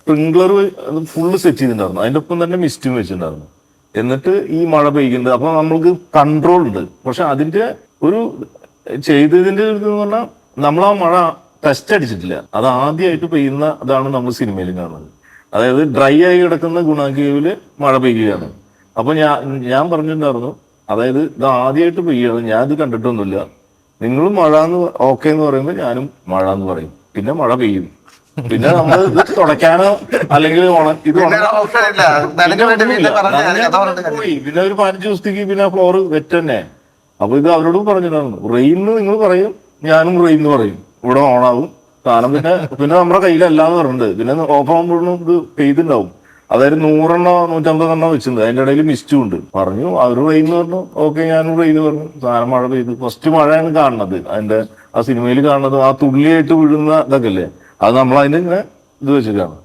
Sprinkler full set ചെയ്തിട്ടുണ്ടായിരുന്നു. അതിന്റെ ഒപ്പം തന്നെ മിസ്റ്റും വെച്ചിട്ടുണ്ടായിരുന്നു. എന്നിട്ട് ഈ മഴ പെയ്യുന്നുണ്ട്. അപ്പൊ നമ്മൾക്ക് കൺട്രോൾ ഉണ്ട്. പക്ഷെ അതിന്റെ ഒരു ചെയ്തതിന്റെ എന്ന് പറഞ്ഞാൽ നമ്മൾ ആ മഴ ടെസ്റ്റ് അടിച്ചിട്ടില്ല. അത് ആദ്യമായിട്ട് പെയ്യുന്ന അതാണ് നമ്മൾ സിനിമയിൽ കാണുന്നത്. അതായത് ഡ്രൈ ആയി കിടക്കുന്ന ഗുണാ കേവില് മഴ പെയ്യുകയാണ്. അപ്പൊ ഞാൻ പറഞ്ഞിട്ടുണ്ടായിരുന്നു, അതായത് ഇത് ആദ്യമായിട്ട് പെയ്യാണ്, ഞാൻ ഇത് കണ്ടിട്ടൊന്നുമില്ല. നിങ്ങളും മഴ എന്ന് ഓക്കെ എന്ന് പറയുമ്പോൾ ഞാനും മഴ എന്ന് പറയും. പിന്നെ മഴ പെയ്യും. പിന്നെ നമ്മൾ ഇത് തുടയ്ക്കാനോ അല്ലെങ്കിൽ ഇത് പോയി പിന്നെ ഒരു 15 ദിവസത്തേക്ക് പിന്നെ ഫ്ലോർ വെറ്റ് തന്നെ. അപ്പൊ ഇത് അവരോടും പറഞ്ഞിട്ടുണ്ടായിരുന്നു, റെയിൻ നിങ്ങൾ പറയും, ഞാനും റെയിൻ എന്ന് പറയും. ഇവിടെ ഓണാവും സാധനം. പിന്നെ നമ്മുടെ കയ്യിലല്ലാന്ന് പറഞ്ഞിട്ടുണ്ട്. പിന്നെ ഓഫ് ആകുമ്പോഴും ഇത് പെയ്തുണ്ടാവും. അതായത് 100-150 വെച്ചിട്ടുണ്ട്. അതിന്റെ ഇടയിൽ മിസ്റ്റും ഉണ്ട്. പറഞ്ഞു അവര് റെയിൻ പറഞ്ഞു, ഓക്കെ ഞാനും റെയിൻ പറഞ്ഞു. സാധനം മഴ പെയ്തു. ഫസ്റ്റ് മഴയാണ് കാണുന്നത്. അതിന്റെ ആ സിനിമയിൽ കാണുന്നത് ആ തുള്ളിയായിട്ട് വീഴുന്ന ഇതൊക്കെ അല്ലേ, അത് നമ്മൾ അതിന്റെ ഇങ്ങനെ ഇത് വെച്ചിട്ടാണ്.